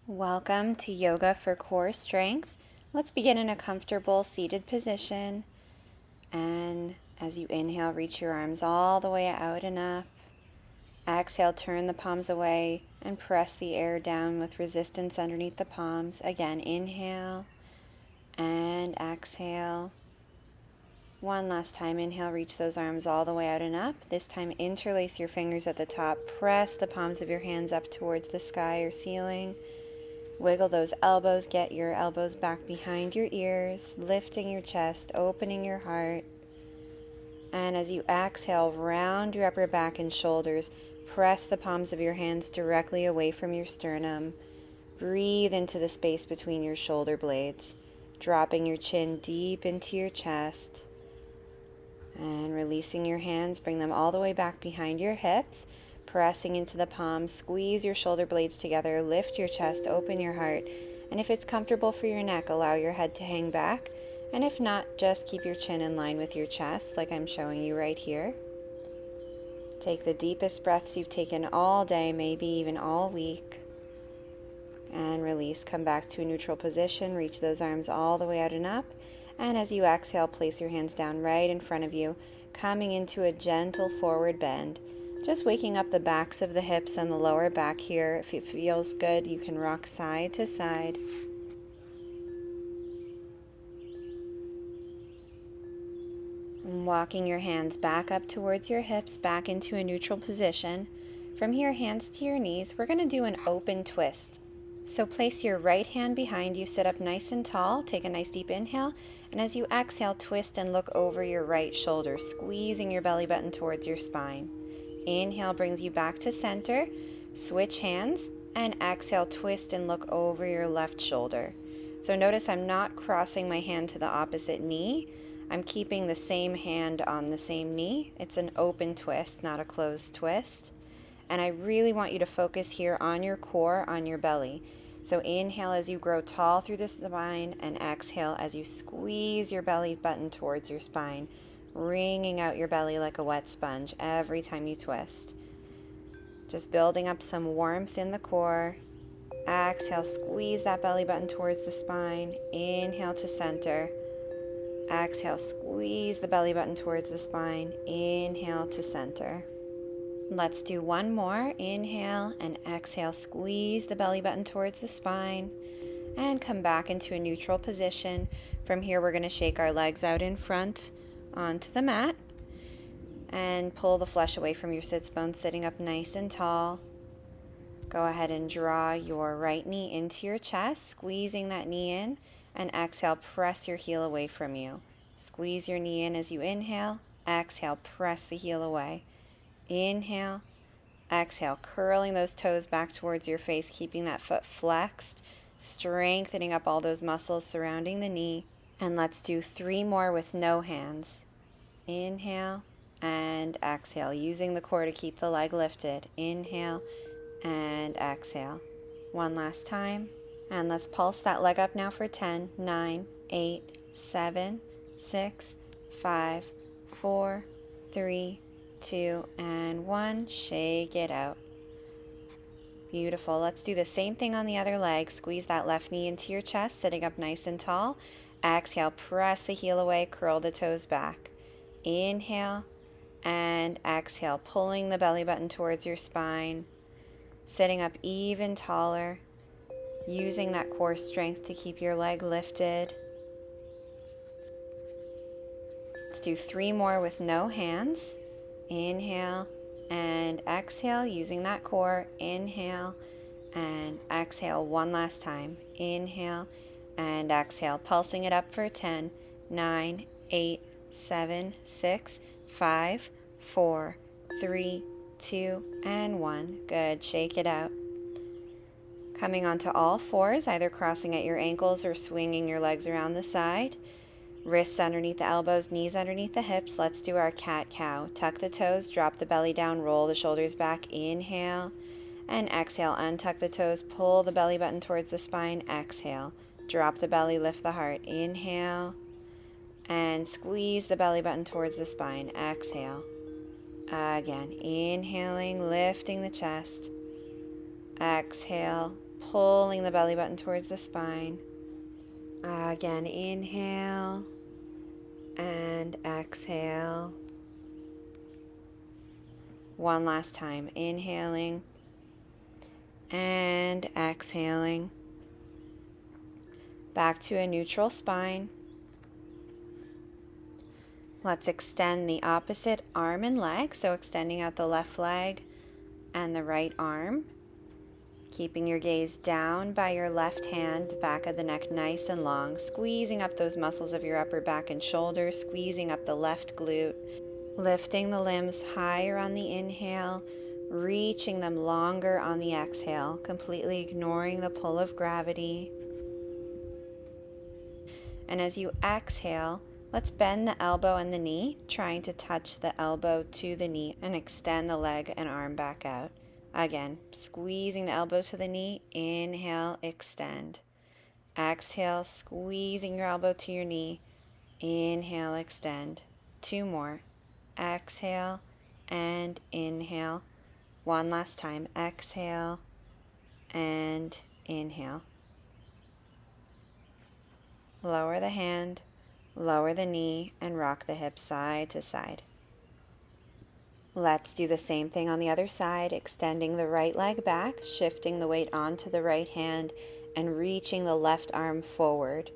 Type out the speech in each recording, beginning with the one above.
Welcome to Yoga for Core Strength. Let's begin in a comfortable seated position. And as you inhale, reach your arms all the way out and up. Exhale, turn the palms away and press the air down with resistance underneath the palms. Again, inhale and exhale. One last time, inhale, reach those arms all the way out and up. This time, interlace your fingers at the top. Press the palms of your hands up towards the sky or ceiling. Wiggle those elbows, get your elbows back behind your ears, lifting your chest, opening your heart. And as you exhale, round your upper back and shoulders. Press the palms of your hands directly away from your sternum. Breathe into the space between your shoulder blades, dropping your chin deep into your chest. And releasing your hands, bring them all the way back behind your hips. Pressing into the palms, squeeze your shoulder blades together, lift your chest, open your heart, and if it's comfortable for your neck, allow your head to hang back, and if not, just keep your chin in line with your chest like I'm showing you right here. Take the deepest breaths you've taken all day, maybe even all week, and release. Come back to a neutral position, reach those arms all the way out and up, and as you exhale, place your hands down right in front of you, coming into a gentle forward bend. Just waking up the backs of the hips and the lower back here. If it feels good, you can rock side to side. And walking your hands back up towards your hips, back into a neutral position. From here, hands to your knees. We're going to do an open twist. So place your right hand behind you, sit up nice and tall, take a nice deep inhale, and as you exhale, twist and look over your right shoulder, squeezing your belly button towards your spine. Inhale brings you back to center, switch hands, and exhale, twist and look over your left shoulder. So notice I'm not crossing my hand to the opposite knee. I'm keeping the same hand on the same knee. It's an open twist, not a closed twist. And I really want you to focus here on your core, on your belly. So inhale as you grow tall through the spine, and exhale as you squeeze your belly button towards your spine, wringing out your belly like a wet sponge every time you twist. Just building up some warmth in the core. Exhale, squeeze that belly button towards the spine. Inhale to center. Exhale, squeeze the belly button towards the spine. Inhale to center. Let's do one more. Inhale and exhale, squeeze the belly button towards the spine. And come back into a neutral position. From here, we're going to shake our legs out in front onto the mat and pull the flesh away from your sits bones, sitting up nice and tall. Go ahead and draw your right knee into your chest, squeezing that knee in, and exhale, press your heel away from you. Squeeze your knee in as you inhale. Exhale, press the heel away. Inhale, exhale, curling those toes back towards your face, keeping that foot flexed, strengthening up all those muscles surrounding the knee. And let's do 3 more with no hands. Inhale and exhale, using the core to keep the leg lifted. Inhale and exhale. One last time. And let's pulse that leg up now for 10, 9, 8, 7, 6, 5, 4, 3, 2, and 1. Shake it out. Beautiful. Let's do the same thing on the other leg. Squeeze that left knee into your chest, sitting up nice and tall. Exhale, press the heel away, curl the toes back. Inhale and exhale, pulling the belly button towards your spine, sitting up even taller, using that core strength to keep your leg lifted. Let's do 3 more with no hands. Inhale and exhale, using that core. Inhale and exhale one last time. Inhale and exhale, pulsing it up for 10, 9, 8, 7, 6, 5, 4, 3, 2, and 1. Good. Shake it out. Coming onto all fours, either crossing at your ankles or swinging your legs around the side. Wrists underneath the elbows, knees underneath the hips. Let's do our cat-cow. Tuck the toes, drop the belly down, roll the shoulders back. Inhale and exhale. Untuck the toes, pull the belly button towards the spine. Exhale. Drop the belly, lift the heart. Inhale and squeeze the belly button towards the spine. Exhale. Again, inhaling, lifting the chest. Exhale, pulling the belly button towards the spine. Again, inhale and exhale. One last time, inhaling and exhaling. Back to a neutral spine. Let's extend the opposite arm and leg, so extending out the left leg and the right arm. Keeping your gaze down by your left hand, back of the neck nice and long, squeezing up those muscles of your upper back and shoulders, squeezing up the left glute, lifting the limbs higher on the inhale, reaching them longer on the exhale, completely ignoring the pull of gravity. And as you exhale, let's bend the elbow and the knee, trying to touch the elbow to the knee and extend the leg and arm back out. Again, squeezing the elbow to the knee, inhale, extend. Exhale, squeezing your elbow to your knee, inhale, extend. 2 more. Exhale and inhale. One last time, exhale and inhale. Lower the hand, lower the knee, and rock the hips side to side. Let's do the same thing on the other side, extending the right leg back, shifting the weight onto the right hand, and reaching the left arm forward.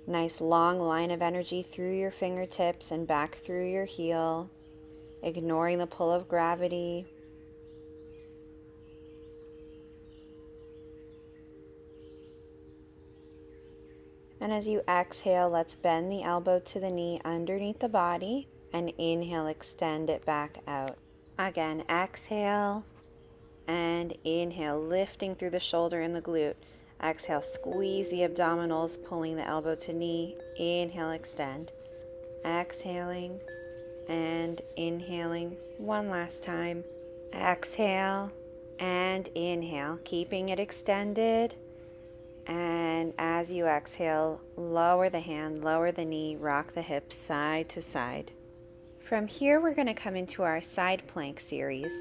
Nice long line of energy through your fingertips and back through your heel, ignoring the pull of gravity. And as you exhale, let's bend the elbow to the knee underneath the body and inhale, extend it back out. Again, exhale and inhale, lifting through the shoulder and the glute. Exhale, squeeze the abdominals, pulling the elbow to knee. Inhale, extend. Exhaling and inhaling. One last time. Exhale and inhale, keeping it extended. And as you exhale, lower the hand, lower the knee, rock the hips side to side. From here, we're going to come into our side plank series.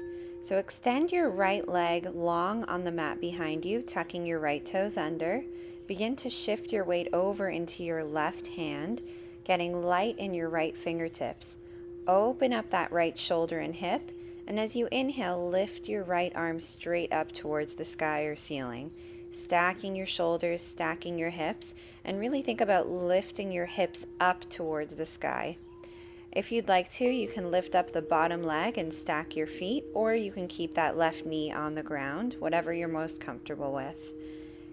So extend your right leg long on the mat behind you, tucking your right toes under. Begin to shift your weight over into your left hand, getting light in your right fingertips. Open up that right shoulder and hip, and as you inhale, lift your right arm straight up towards the sky or ceiling. Stacking your shoulders, stacking your hips, and really think about lifting your hips up towards the sky. If you'd like to, you can lift up the bottom leg and stack your feet, or you can keep that left knee on the ground, whatever you're most comfortable with.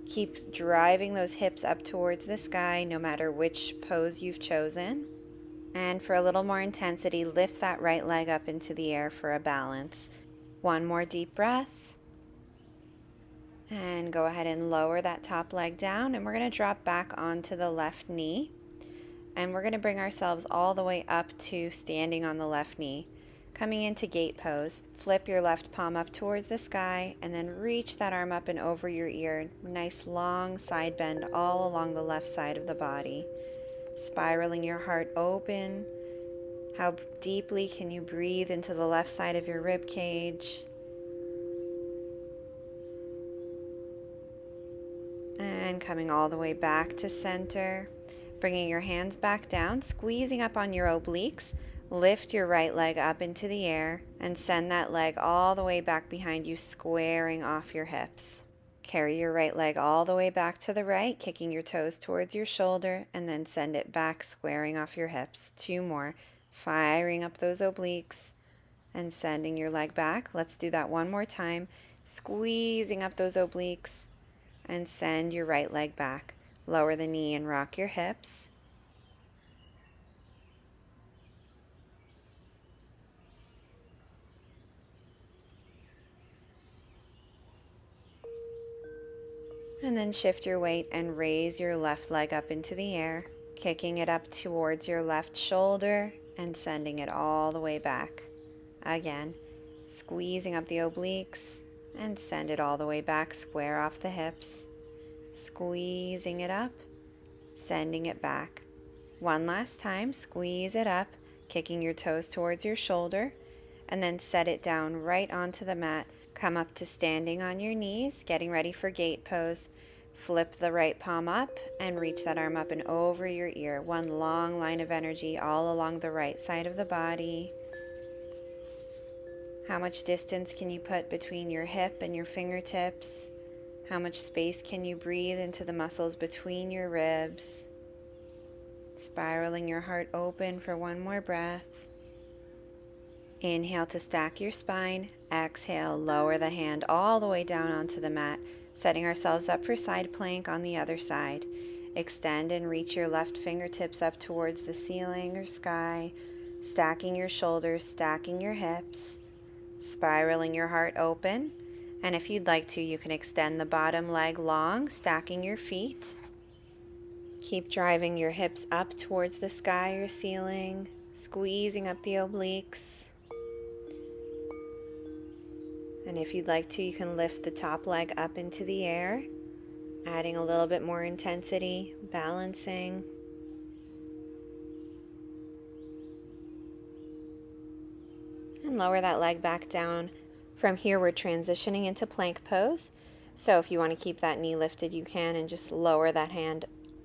Keep driving those hips up towards the sky, no matter which pose you've chosen. And for a little more intensity, lift that right leg up into the air for a balance. One more deep breath. And go ahead and lower that top leg down, and we're going to drop back onto the left knee. And we're going to bring ourselves all the way up to standing on the left knee. Coming into gate pose, flip your left palm up towards the sky and then reach that arm up and over your ear. Nice long side bend all along the left side of the body. Spiraling your heart open. How deeply can you breathe into the left side of your rib cage? And coming all the way back to center. Bringing your hands back down, squeezing up on your obliques, lift your right leg up into the air and send that leg all the way back behind you, squaring off your hips. Carry your right leg all the way back to the right, kicking your toes towards your shoulder, and then send it back, squaring off your hips. 2 more, firing up those obliques and sending your leg back. Let's do that one more time, squeezing up those obliques and send your right leg back. Lower the knee and rock your hips. And then shift your weight and raise your left leg up into the air, kicking it up towards your left shoulder and sending it all the way back. Again, squeezing up the obliques and send it all the way back, square off the hips. Squeezing it up, sending it back. One last time, squeeze it up, kicking your toes towards your shoulder, and then set it down right onto the mat, Come up to standing on your knees, getting ready for gate pose. Flip the right palm up and reach that arm up and over your ear. One long line of energy all along the right side of the body. How much distance can you put between your hip and your fingertips? How much space can you breathe into the muscles between your ribs? Spiraling your heart open for one more breath. Inhale to stack your spine. Exhale, lower the hand all the way down onto the mat, setting ourselves up for side plank on the other side. Extend and reach your left fingertips up towards the ceiling or sky, stacking your shoulders, stacking your hips, spiraling your heart open. And if you'd like to, you can extend the bottom leg long, stacking your feet. Keep driving your hips up towards the sky or ceiling, squeezing up the obliques. And if you'd like to, you can lift the top leg up into the air, adding a little bit more intensity, balancing. And lower that leg back down. From here, we're transitioning into plank pose. So if you want to keep that knee lifted, you can, and just lower that hand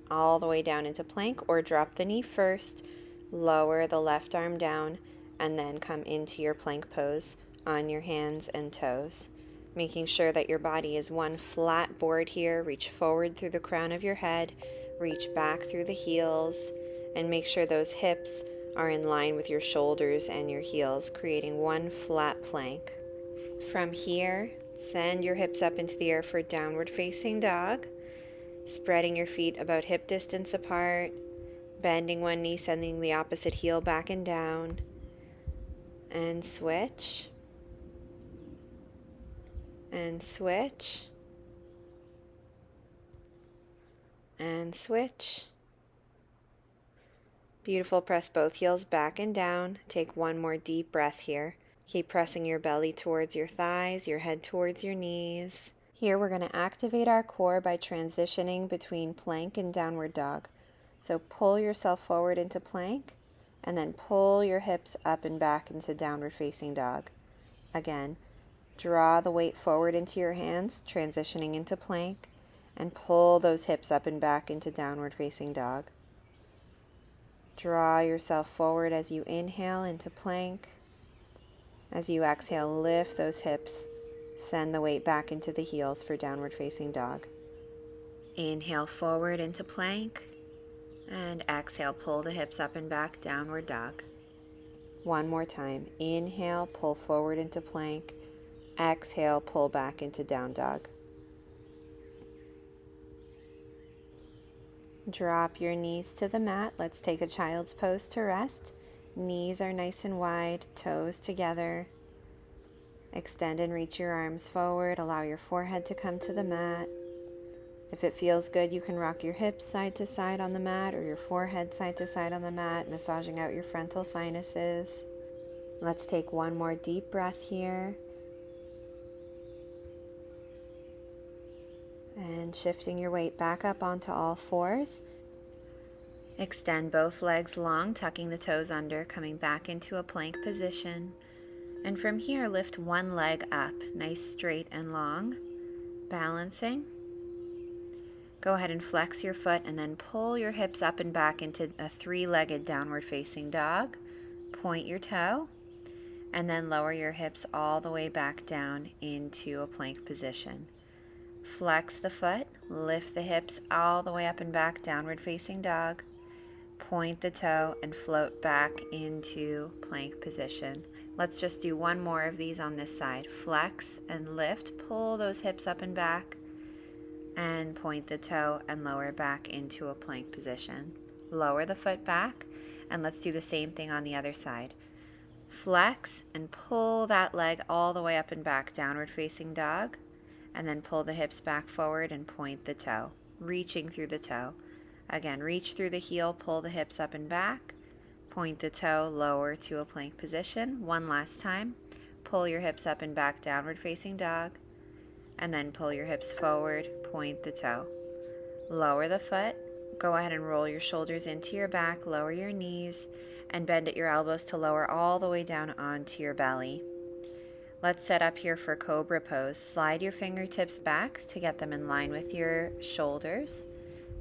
all the way down into plank, or drop the knee first, lower the left arm down, and then come into your plank pose on your hands and toes, making sure that your body is one flat board here. Reach forward through the crown of your head, reach back through the heels, and make sure those hips are in line with your shoulders and your heels, creating one flat plank. From here, send your hips up into the air for downward facing dog, spreading your feet about hip distance apart, bending one knee, sending the opposite heel back and down, and switch. And switch, and switch. Beautiful. Press both heels back and down. Take one more deep breath here. Keep pressing your belly towards your thighs, your head towards your knees. Here we're going to activate our core by transitioning between plank and downward dog. So pull yourself forward into plank, and then pull your hips up and back into downward facing dog. Again, draw the weight forward into your hands, transitioning into plank, and pull those hips up and back into downward facing dog. Draw yourself forward as you inhale into plank. As you exhale, lift those hips, send the weight back into the heels for downward facing dog. Inhale forward into plank, and exhale, pull the hips up and back, downward dog. One more time. Inhale, pull forward into plank. Exhale, pull back into down dog. Drop your knees to the mat. Let's take a child's pose to rest. Knees are nice and wide, toes together. Extend and reach your arms forward. Allow your forehead to come to the mat. If it feels good, you can rock your hips side to side on the mat, or your forehead side to side on the mat, massaging out your frontal sinuses. Let's take one more deep breath here. And shifting your weight back up onto all fours. Extend both legs long, tucking the toes under, coming back into a plank position. And from here, lift one leg up, nice straight and long, balancing. Go ahead and flex your foot and then pull your hips up and back into a three-legged downward facing dog. Point your toe, and then lower your hips all the way back down into a plank position. Flex the foot, lift the hips all the way up and back, downward facing dog. Point the toe and float back into plank position. Let's just do one more of these on this side. Flex and lift, pull those hips up and back, and point the toe and lower back into a plank position. Lower the foot back, and let's do the same thing on the other side. Flex and pull that leg all the way up and back, downward facing dog. And then pull the hips back forward and point the toe, reaching through the toe. Again, reach through the heel, pull the hips up and back, point the toe, lower to a plank position. One last time. Pull your hips up and back, downward facing dog, and then pull your hips forward, point the toe. Lower the foot, go ahead and roll your shoulders into your back, lower your knees, and bend at your elbows to lower all the way down onto your belly. Let's set up here for Cobra Pose. Slide your fingertips back to get them in line with your shoulders.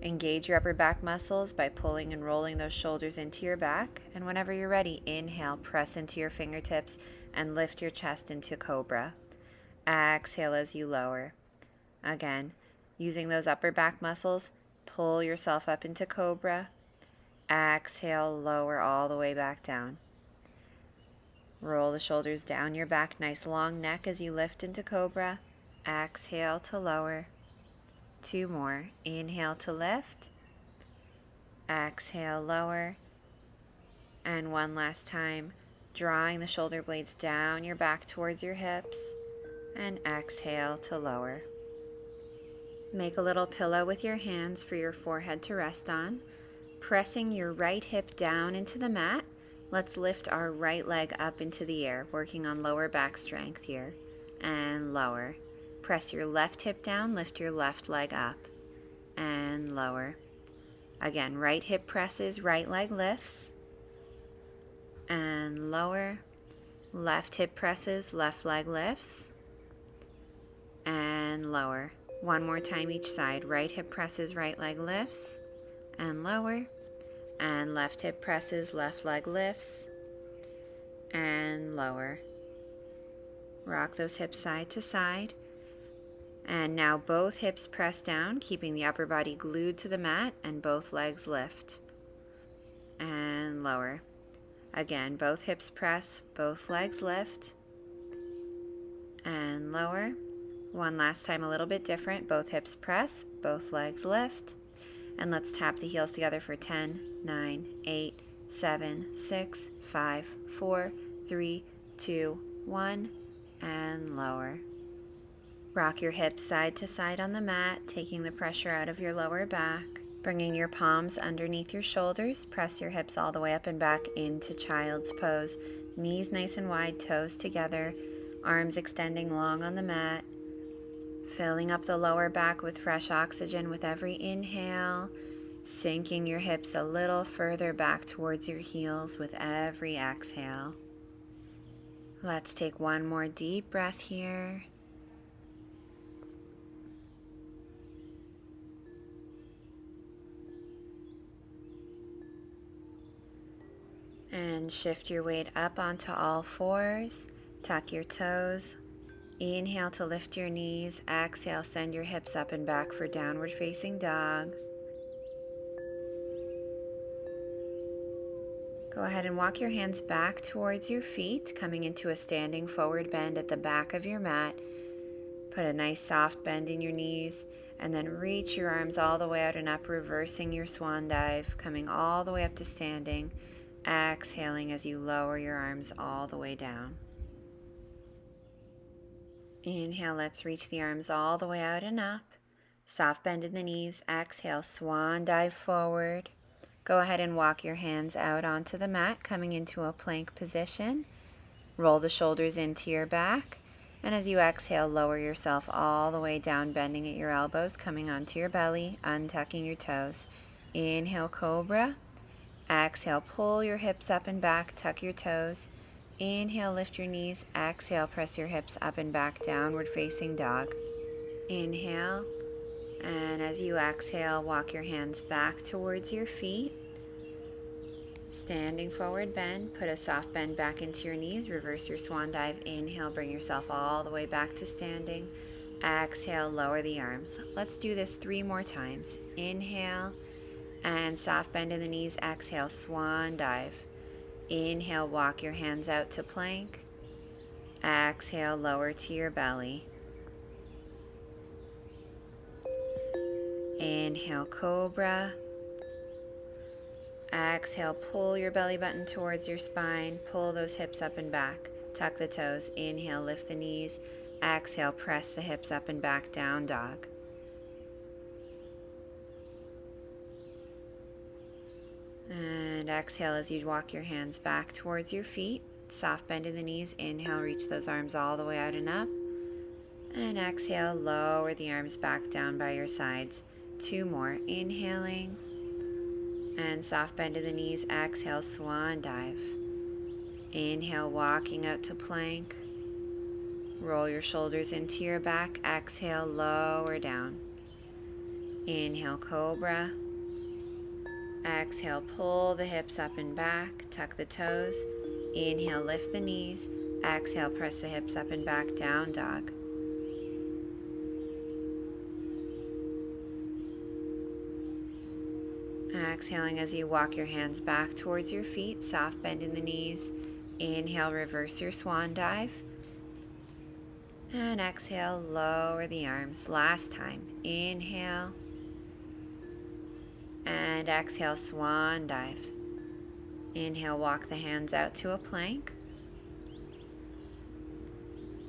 Engage your upper back muscles by pulling and rolling those shoulders into your back. And whenever you're ready, inhale, press into your fingertips and lift your chest into Cobra. Exhale as you lower. Again, using those upper back muscles, pull yourself up into Cobra. Exhale, lower all the way back down. Roll the shoulders down your back, nice long neck as you lift into Cobra. Exhale to lower. 2 more. Inhale to lift. Exhale, lower. And one last time, drawing the shoulder blades down your back towards your hips. And exhale to lower. Make a little pillow with your hands for your forehead to rest on. Pressing your right hip down into the mat, let's lift our right leg up into the air, working on lower back strength here. And lower. Press your left hip down, lift your left leg up. And lower. Again, right hip presses, right leg lifts. And lower. Left hip presses, left leg lifts. And lower. One more time each side. Right hip presses, right leg lifts. And lower. And left hip presses, left leg lifts. And lower. Rock those hips side to side. And now both hips press down, keeping the upper body glued to the mat, and both legs lift. And lower. Again, both hips press, both legs lift. And lower. One last time, a little bit different. Both hips press, both legs lift. And let's tap the heels together for 10, 9, 8, 7, 6, 5, 4, 3, 2, 1, and lower. Rock your hips side to side on the mat, taking the pressure out of your lower back. Bringing your palms underneath your shoulders, press your hips all the way up and back into Child's Pose. Knees nice and wide, toes together, arms extending long on the mat. Filling up the lower back with fresh oxygen with every inhale, sinking your hips a little further back towards your heels with every exhale. Let's take one more deep breath here. And shift your weight up onto all fours. Tuck your toes. Inhale to lift your knees. Exhale, send your hips up and back for downward facing dog. Go ahead and walk your hands back towards your feet, coming into a standing forward bend at the back of your mat. Put a nice soft bend in your knees, and then reach your arms all the way out and up, reversing your swan dive, coming all the way up to standing. Exhaling as you lower your arms all the way down. Inhale, let's reach the arms all the way out and up. Soft bend in the knees. Exhale, swan dive forward. Go ahead and walk your hands out onto the mat, coming into a plank position. Roll the shoulders into your back. And as you exhale, lower yourself all the way down, bending at your elbows, coming onto your belly, untucking your toes. Inhale, Cobra. Exhale, pull your hips up and back, tuck your toes. Inhale, lift your knees. Exhale, press your hips up and back, downward facing dog. Inhale, and as you exhale, walk your hands back towards your feet. Standing forward bend, put a soft bend back into your knees, reverse your swan dive. Inhale, bring yourself all the way back to standing. Exhale, lower the arms. Let's do this 3 more times. Inhale, and soft bend in the knees. Exhale, swan dive. Inhale, walk your hands out to plank. Exhale, lower to your belly. Inhale, Cobra. Exhale, pull your belly button towards your spine. Pull those hips up and back. Tuck the toes. Inhale, lift the knees. Exhale, press the hips up and back, down dog. And exhale as you walk your hands back towards your feet. Soft bend in the knees. Inhale, reach those arms all the way out and up. And exhale, lower the arms back down by your sides. 2 more. Inhaling. And soft bend in the knees. Exhale, swan dive. Inhale, walking out to plank. Roll your shoulders into your back. Exhale, lower down. Inhale, cobra. Exhale, pull the hips up and back. Tuck the toes. Inhale, lift the knees. Exhale, press the hips up and back, down dog. Exhaling as you walk your hands back towards your feet, soft bend in the knees. Inhale, reverse your swan dive. And exhale, lower the arms. Last time. Inhale. And exhale, swan dive. Inhale, walk the hands out to a plank.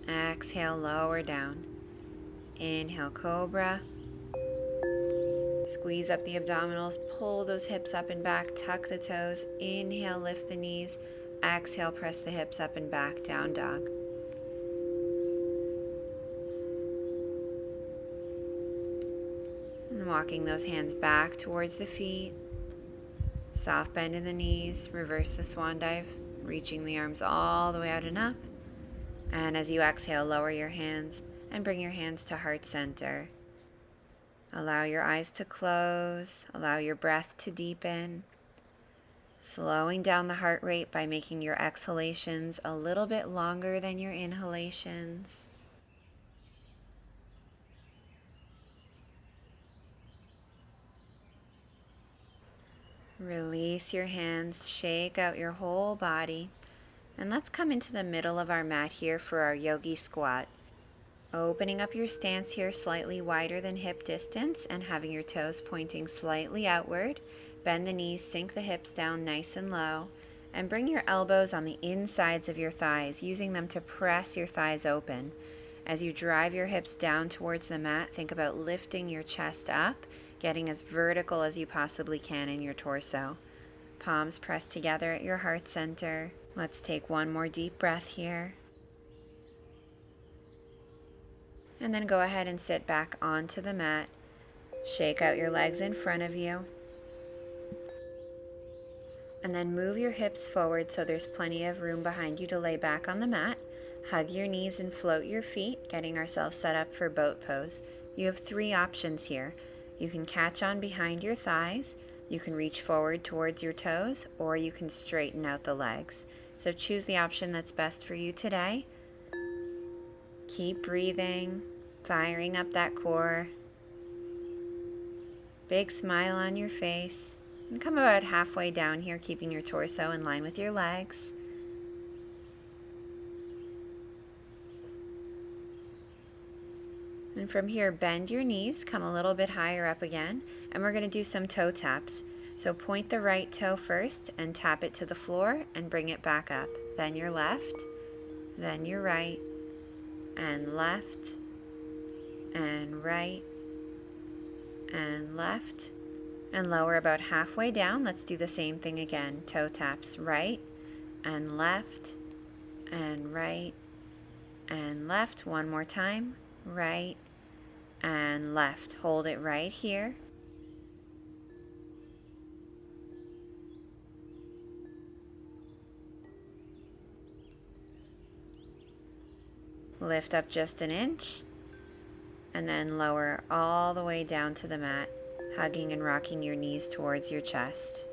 Exhale, lower down. Inhale, cobra. Squeeze up the abdominals, pull those hips up and back, tuck the toes. Inhale, lift the knees. Exhale, press the hips up and back, down dog. And walking those hands back towards the feet. Soft bend in the knees, reverse the swan dive, reaching the arms all the way out and up. And as you exhale, lower your hands and bring your hands to heart center. Allow your eyes to close, allow your breath to deepen, slowing down the heart rate by making your exhalations a little bit longer than your inhalations. Release your hands, shake out your whole body, and let's come into the middle of our mat here for our yogi squat. Opening up your stance here slightly wider than hip distance and having your toes pointing slightly outward. Bend the knees, sink the hips down nice and low, and bring your elbows on the insides of your thighs, using them to press your thighs open. As you drive your hips down towards the mat, think about lifting your chest up, getting as vertical as you possibly can in your torso. Palms pressed together at your heart center. Let's take one more deep breath here. And then go ahead and sit back onto the mat. Shake out your legs in front of you. And then move your hips forward so there's plenty of room behind you to lay back on the mat. Hug your knees and float your feet, getting ourselves set up for boat pose. You have 3 options here. You can catch on behind your thighs, you can reach forward towards your toes, or you can straighten out the legs. So choose the option that's best for you today. Keep breathing, firing up that core. Big smile on your face. And come about halfway down here, keeping your torso in line with your legs. And from here, bend your knees, come a little bit higher up again, and we're going to do some toe taps. So point the right toe first and tap it to the floor and bring it back up. Then your left, then your right, and left, and right, and left, and lower about halfway down. Let's do the same thing again. Toe taps right, and left, and right, and left. One more time. Right, and left. Hold it right here. Lift up just an inch, and then lower all the way down to the mat, hugging and rocking your knees towards your chest.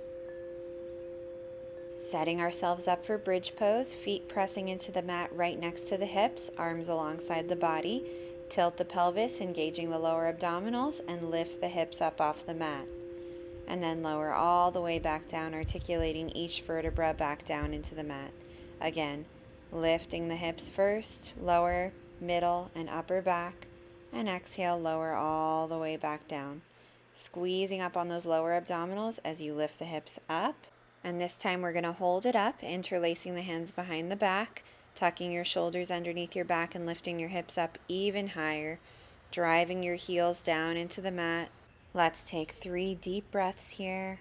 Setting ourselves up for bridge pose, feet pressing into the mat right next to the hips, arms alongside the body. Tilt the pelvis, engaging the lower abdominals, and lift the hips up off the mat. And then lower all the way back down, articulating each vertebra back down into the mat. Again, lifting the hips first, lower, middle, and upper back, and exhale, lower all the way back down. Squeezing up on those lower abdominals as you lift the hips up. And this time we're going to hold it up, interlacing the hands behind the back, tucking your shoulders underneath your back and lifting your hips up even higher, driving your heels down into the mat. Let's take 3 deep breaths here.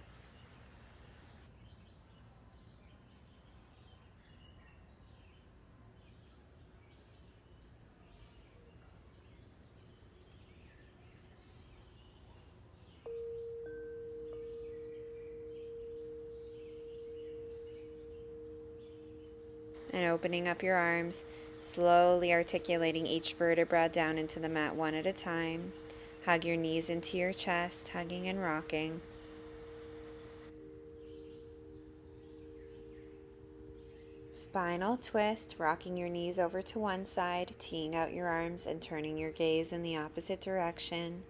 And opening up your arms, Slowly articulating each vertebra down into the mat one at a time. Hug your knees into your chest, hugging and rocking. Spinal twist, rocking your knees over to one side, teeing out your arms and turning your gaze in the opposite direction.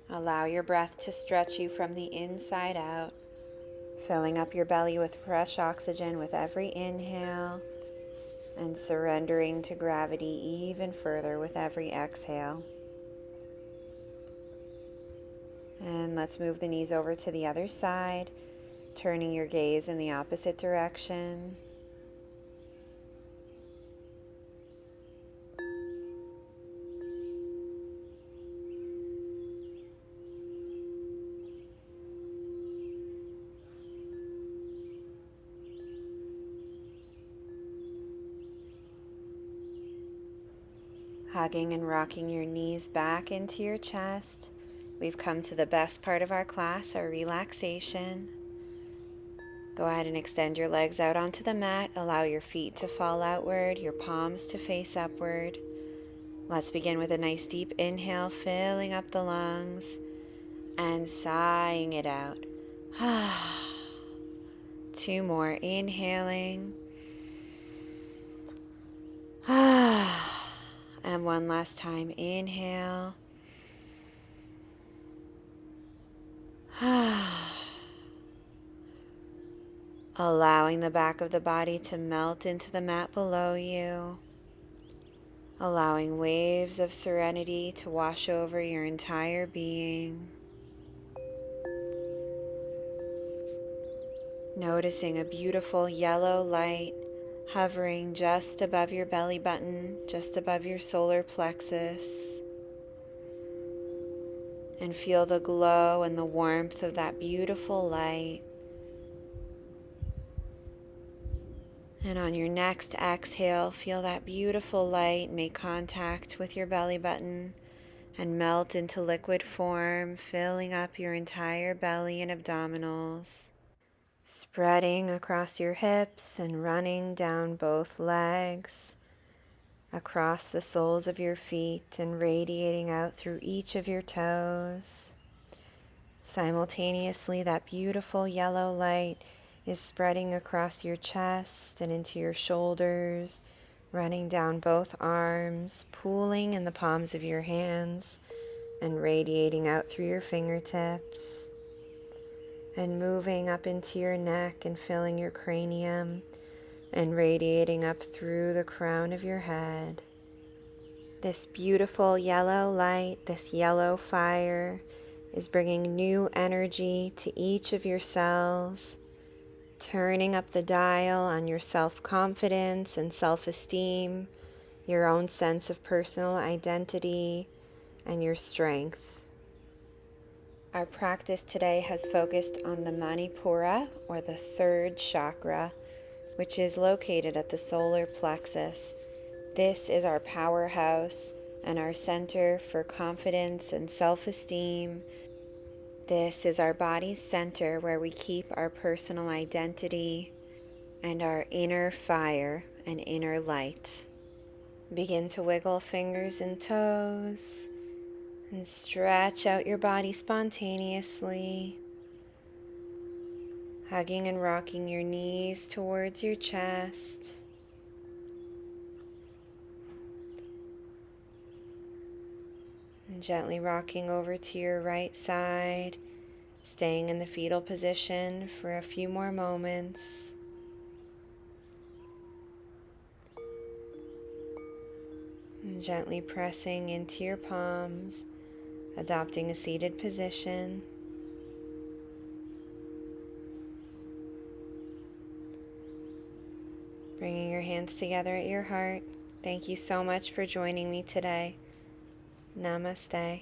Allow your breath to stretch you from the inside out, filling up your belly with fresh oxygen with every inhale and surrendering to gravity even further with every exhale. And let's move the knees over to the other side, turning your gaze in the opposite direction. Hugging and rocking your knees back into your chest. We've come to the best part of our class, our relaxation. Go ahead and extend your legs out onto the mat. Allow your feet to fall outward, your palms to face upward. Let's begin with a nice deep inhale, filling up the lungs and sighing it out. 2 more, inhaling. And one last time, inhale. Allowing the back of the body to melt into the mat below you. Allowing waves of serenity to wash over your entire being. Noticing a beautiful yellow light hovering just above your belly button, just above your solar plexus. And feel the glow and the warmth of that beautiful light. And on your next exhale, feel that beautiful light make contact with your belly button and melt into liquid form, filling up your entire belly and abdominals, spreading across your hips and running down both legs, across the soles of your feet and radiating out through each of your toes. Simultaneously, that beautiful yellow light is spreading across your chest and into your shoulders, running down both arms, pooling in the palms of your hands, and radiating out through your fingertips, and moving up into your neck and filling your cranium, and radiating up through the crown of your head. This beautiful yellow light, this yellow fire, is bringing new energy to each of your cells, turning up the dial on your self-confidence and self-esteem, your own sense of personal identity, and your strength. Our practice today has focused on the Manipura, or the third chakra, which is located at the solar plexus. This is our powerhouse and our center for confidence and self-esteem. This is our body's center where we keep our personal identity and our inner fire and inner light. Begin to wiggle fingers and toes and stretch out your body spontaneously, hugging and rocking your knees towards your chest. And gently rocking over to your right side, staying in the fetal position for a few more moments. And gently pressing into your palms, adopting a seated position. Bringing your hands together at your heart. Thank you so much for joining me today. Namaste.